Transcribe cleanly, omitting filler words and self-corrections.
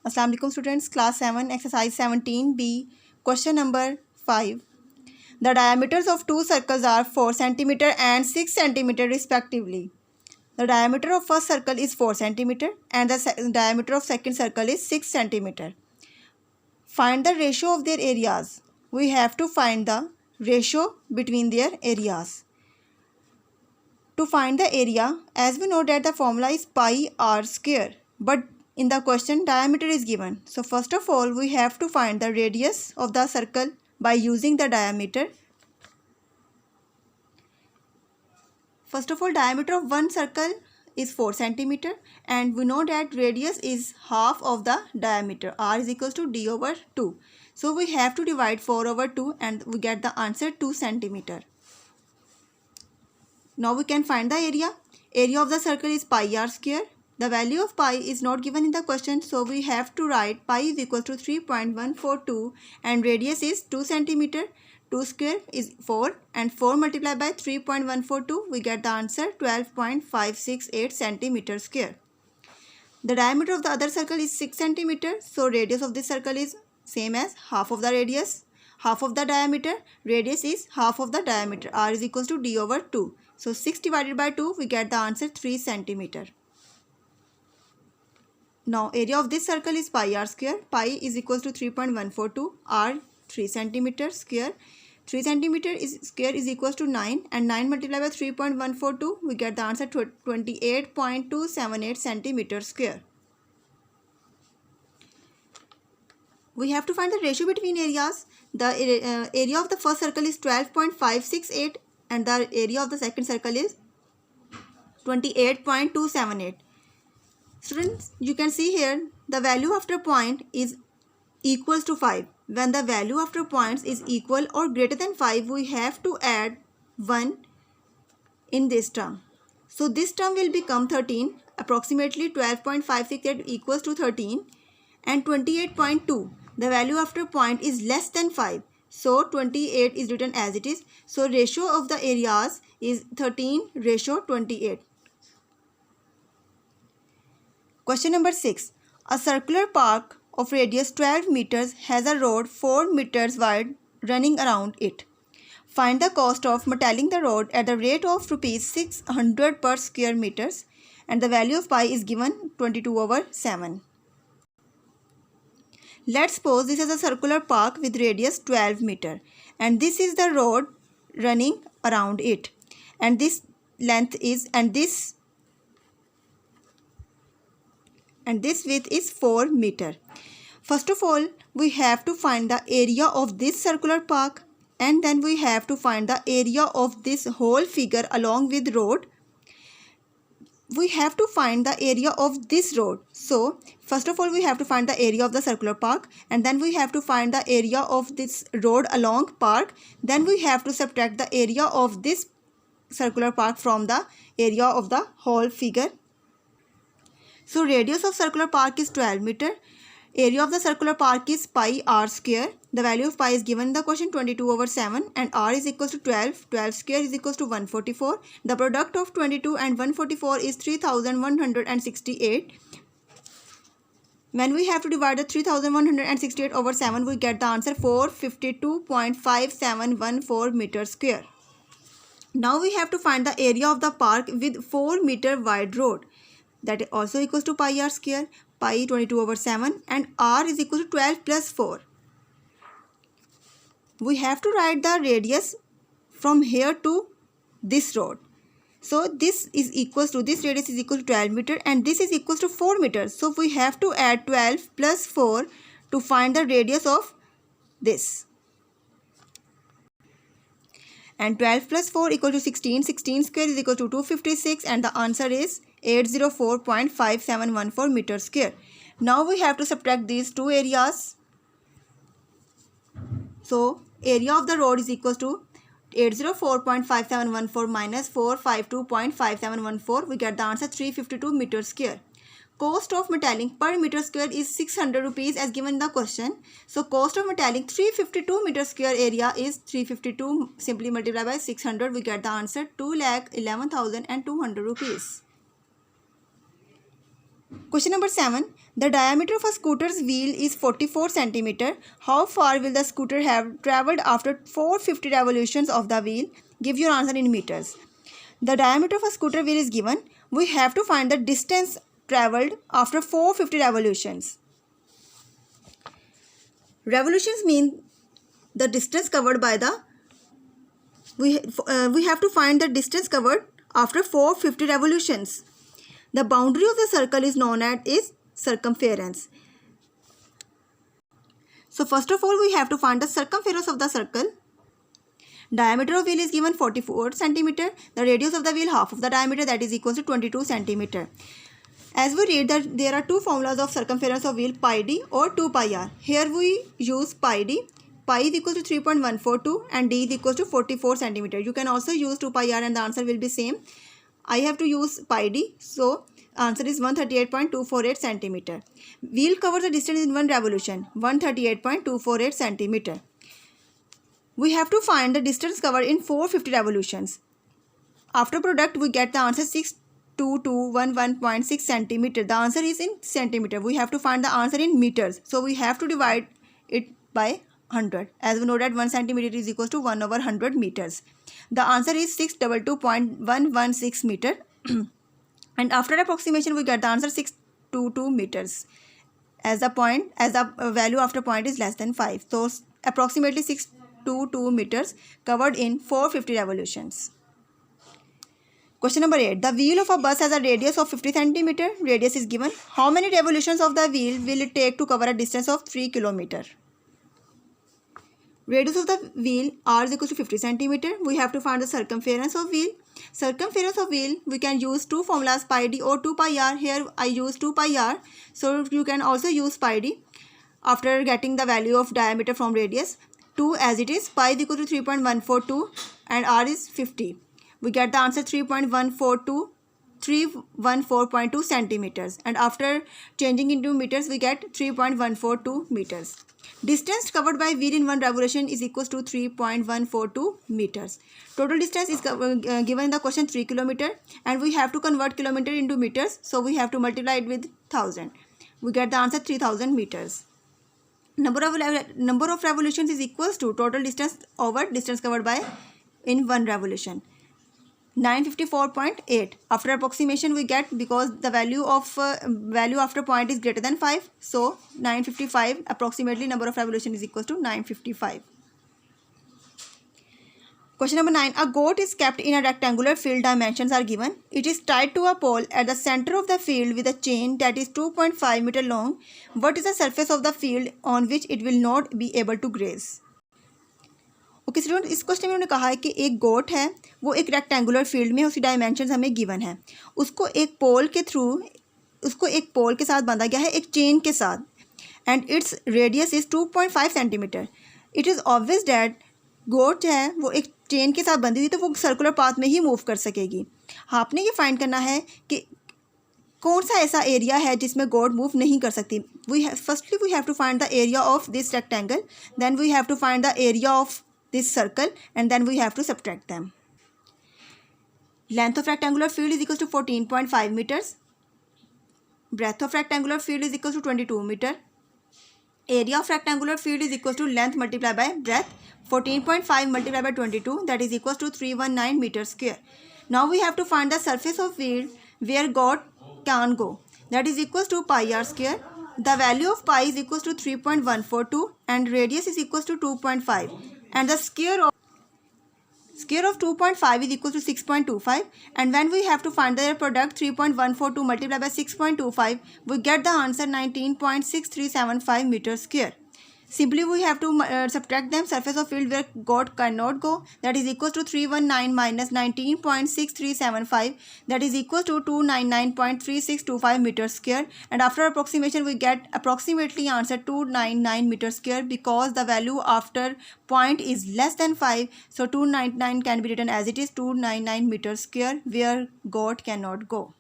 Assalamu alaikum students, class 7 exercise 17b question number 5. The diameters of two circles are 4 cm and 6 cm respectively. The diameter of first circle is 4 cm and the diameter of second circle is 6 cm. Find the ratio of their areas. We have to find the ratio between their areas. To find the area, as we know that the formula is pi r square, but in the question diameter is given. So first of all, we have to find the radius of the circle by using the diameter. First of all, diameter of one circle is 4 cm and we know that radius is half of the diameter. R is equals to d over 2. So we have to divide 4 over 2 and we get the answer 2 cm. Now we can find the area. Area of the circle is pi r square. The value of pi is not given in the question, so we have to write pi is equal to 3.142 and radius is 2 cm. 2 square is 4 and 4 multiplied by 3.142, we get the answer 12.568 centimeter square. The diameter of the other circle is 6 cm, so radius of this circle is same as half of the radius. Half of the diameter, radius is half of the diameter. R is equals to d over 2. So 6 divided by 2, we get the answer 3 cm. Now area of this circle is pi r square. Pi is equals to 3.142, r 3 cm square. 3 cm square is equals to 9 and 9 multiplied by 3.142, we get the answer 28.278 centimeter square. We have to find the ratio between areas. The area of the first circle is 12.568 and the area of the second circle is 28.278. Students, you can see here the value after point is equals to 5. When the value after points is equal or greater than 5, we have to add 1 in this term. So this term will become 13. Approximately 12.568 equals to 13 and 28.2. The value after point is less than 5. So 28 is written as it is. So ratio of the areas is 13 ratio 28. Question number 6. A circular park of radius 12 meters has a road 4 meters wide running around it. Find the cost of metalling the road at the rate of rupees 600 per square meters and the value of pi is given 22 over 7. Let's suppose this is a circular park with radius 12 meter and this is the road running around it and this length is and this width is 4 meter. First of all, we have to find the area of this circular park and then we have to find the area of this whole figure along with road. We have to find the area of this road. So, first of all, we have to find the area of the circular park and then we have to find the area of this road along park. Then we have to subtract the area of this circular park from the area of the whole figure. So radius of circular park is 12 meter. Area of the circular park is pi r square. The value of pi is given in the question 22 over 7 and r is equals to 12. 12 square is equals to 144. The product of 22 and 144 is 3168. When we have to divide the 3168 over 7, we get the answer 452.5714 meter square. Now we have to find the area of the park with 4 meter wide road. That is also equals to pi r square, pi 22 over 7 and r is equal to 12 plus 4. We have to write the radius from here to this road. So this is equals to, this radius is equal to 12 meter and this is equals to 4 meters. So we have to add 12 plus 4 to find the radius of this. And 12 plus 4 equal to 16. 16 square is equal to 256 and the answer is 804.5714 meter square. Now we have to subtract these two areas. So area of the road is equals to 804.5714 minus 452.5714. We get the answer 352 meter square. Cost of metalling per meter square is 600 rupees as given in the question. So cost of metalling 352 meter square area is 352 simply multiplied by 600. We get the answer 2,11,200 rupees. Question number 7. The diameter of a scooter's wheel is 44 centimeter. How far will the scooter have traveled after 450 revolutions of the wheel? Give your answer in meters. The diameter of a scooter wheel is given. We have to find the distance traveled after 450 revolutions. Revolutions mean the distance covered by the we have to find the distance covered after 450 revolutions. The boundary of the circle is known as circumference. So first of all, we have to find the circumference of the circle. Diameter of wheel is given 44 centimeter. The radius of the wheel half of the diameter, that is equal to 22 centimeter. As we read that there are two formulas of circumference of wheel, pi d or 2 pi r. Here we use pi d. Pi is equal to 3.142 and d is equal to 44 centimeter. You can also use 2 pi r and the answer will be same. I have to use pi d, so answer is 138.248 centimeter. Wheel covers the distance in one revolution, 138.248 centimeter. We have to find the distance covered in 450 revolutions. After product, we get the answer 62211.6 centimeter. The answer is in centimeter. We have to find the answer in meters. So we have to divide it by 100. As we know that 1 centimeter is equal to 1 over 100 meters. The answer is 622.116 meter. And after approximation, we get the answer 622 meters. As the value after point is less than 5. So approximately 622 meters covered in 450 revolutions. Question number 8. The wheel of a bus has a radius of 50 centimeter. Radius is given. How many revolutions of the wheel will it take to cover a distance of 3 kilometer? Radius of the wheel r is equal to 50 centimeter. We have to find the circumference of wheel. Circumference of wheel, we can use two formulas, pi d or 2 pi r. Here I use 2 pi r. So you can also use pi d after getting the value of diameter from radius. 2 as it is, pi is equal to 3.142 and r is 50. We get the answer 314.2 centimeters, and after changing into meters we get 3.142 meters. Distance covered by wheel in one revolution is equals to 3.142 meters. Total distance is given in the question 3 kilometer, and we have to convert kilometer into meters, so we have to multiply it with 1000. We get the answer 3000 meters. Number of revolutions is equals to total distance over distance covered by in one revolution. 954.8. After approximation we get, because the value after point is greater than 5, so 955 approximately number of revolution is equal to 955. Question number 9. A goat is kept in a rectangular field. Dimensions are given. It is tied to a pole at the center of the field with a chain that is 2.5 meter long. What is the surface of the field on which it will not be able to graze? Okay student, इस question में उन्होंने कहा है कि एक गोट है, वो एक रेक्टेंगुलर फील्ड में, उसकी डायमेंशंस हमें गिवन है, उसको एक पोल के साथ बांधा गया है, एक चेन के साथ, and it's radius is 2.5 centimetre. It is obvious that goat है वो एक चेन के साथ बंधी हुई, तो वो सर्कुलर पाथ में ही मूव कर सकेगी. आपने ये फाइंड करना है कि कौन सा ऐसा एरिया है जिसमें गोट मूव नहीं कर सकती. Firstly we have to find the area of this rectangle, then we have to find the area of this circle, and then we have to subtract them. Length of rectangular field is equal to 14.5 meters. Breadth of rectangular field is equal to 22 meter. Area of rectangular field is equal to length multiplied by breadth. 14.5 multiplied by 22, that is equal to 319 meters square. Now we have to find the surface of field where goat can go. That is equal to pi r square. The value of pi is equal to 3.142 and radius is equal to 2.5. And the square of 2.5 is equal to 6.25, and when we have to find their product 3.142 multiplied by 6.25, we get the answer 19.6375 meters square. Simply we have to subtract them. Surface of field where goat cannot go, that is equal to 319 minus 19.6375, that is equal to 299.3625 meters square, and after approximation we get approximately answer 299 meters square, because the value after point is less than 5, so 299 can be written as it is 299 meters square where goat cannot go.